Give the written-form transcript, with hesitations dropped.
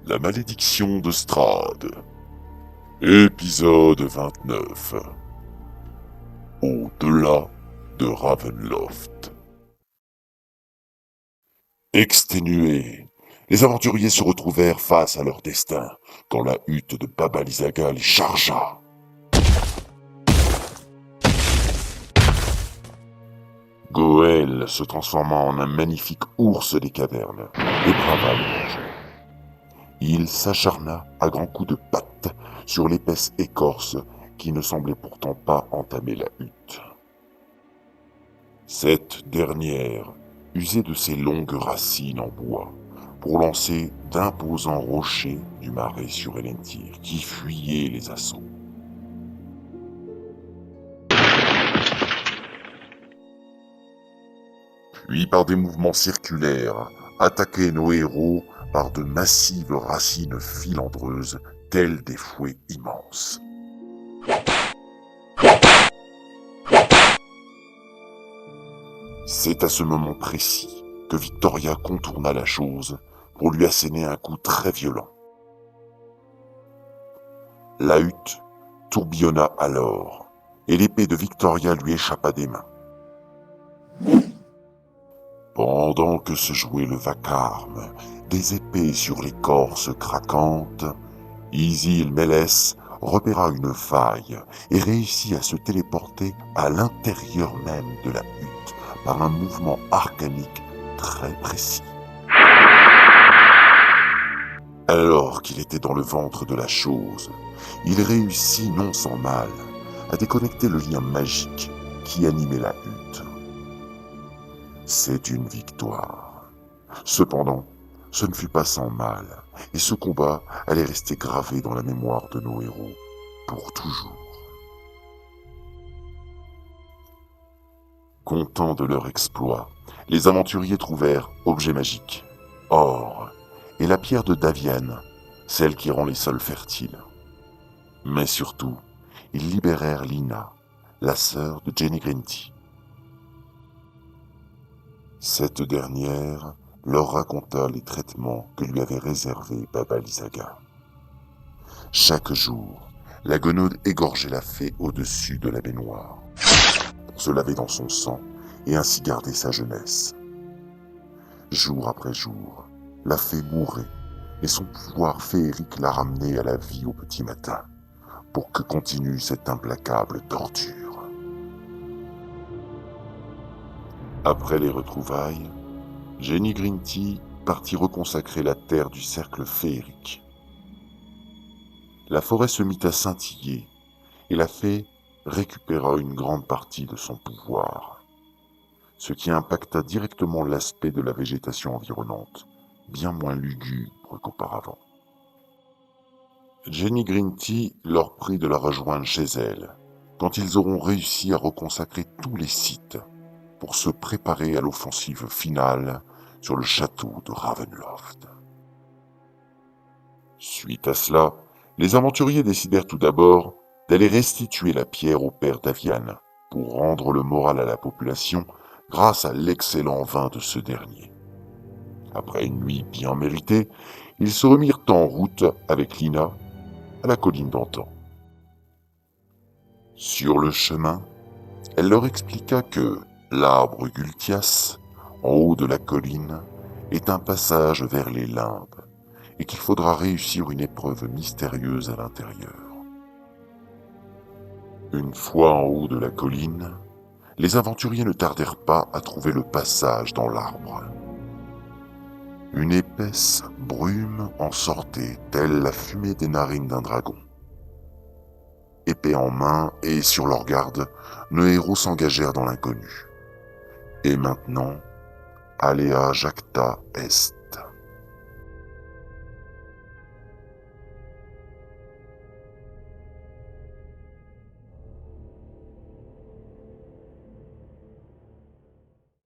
La malédiction de Strahd. Épisode 29. Au-delà de Ravenloft. Exténués, les aventuriers se retrouvèrent face à leur destin quand la hutte de Baba Lysaga les chargea. Goël se transforma en un magnifique ours des cavernes et brava le danger. Il s'acharna à grands coups de patte sur l'épaisse écorce qui ne semblait pourtant pas entamer la hutte. Cette dernière usait de ses longues racines en bois pour lancer d'imposants rochers du marais sur Elendil qui fuyaient les assauts. Puis par des mouvements circulaires, attaquaient nos héros par de massives racines filandreuses telles des fouets immenses. C'est à ce moment précis que Victoria contourna la chose pour lui asséner un coup très violent. La hutte tourbillonna alors, et l'épée de Victoria lui échappa des mains. Pendant que se jouait le vacarme des épées sur l'écorce craquante, Isil Mélès repéra une faille et réussit à se téléporter à l'intérieur même de la hutte par un mouvement arcanique très précis. Alors qu'il était dans le ventre de la chose, il réussit non sans mal à déconnecter le lien magique qui animait la hutte. C'est une victoire. Cependant, ce ne fut pas sans mal, et ce combat allait rester gravé dans la mémoire de nos héros pour toujours. Contents de leur exploit, les aventuriers trouvèrent objets magiques, or et la pierre de Davian, celle qui rend les sols fertiles. Mais surtout, ils libérèrent Lina, la sœur de Jenny Grinty. Cette dernière leur raconta les traitements que lui avait réservés Baba Lysaga. Chaque jour, la guenaude égorgeait la fée au-dessus de la baignoire, pour se laver dans son sang et ainsi garder sa jeunesse. Jour après jour, la fée mourait et son pouvoir féerique la ramenait à la vie au petit matin, pour que continue cette implacable torture. Après les retrouvailles, Jenny Grinty partit reconsacrer la terre du cercle féerique. La forêt se mit à scintiller et la fée récupéra une grande partie de son pouvoir, ce qui impacta directement l'aspect de la végétation environnante, bien moins lugubre qu'auparavant. Jenny Grinty leur prit de la rejoindre chez elle, quand ils auront réussi à reconsacrer tous les sites pour se préparer à l'offensive finale sur le château de Ravenloft. Suite à cela, les aventuriers décidèrent tout d'abord d'aller restituer la pierre au père Davian pour rendre le moral à la population grâce à l'excellent vin de ce dernier. Après une nuit bien méritée, ils se remirent en route avec Lina à la colline d'antan. Sur le chemin, elle leur expliqua que l'arbre Gultias, en haut de la colline, est un passage vers les limbes et qu'il faudra réussir une épreuve mystérieuse à l'intérieur. Une fois en haut de la colline, les aventuriers ne tardèrent pas à trouver le passage dans l'arbre. Une épaisse brume en sortait, telle la fumée des narines d'un dragon. Épée en main et sur leur garde, nos héros s'engagèrent dans l'inconnu. Et maintenant, Alea jacta est.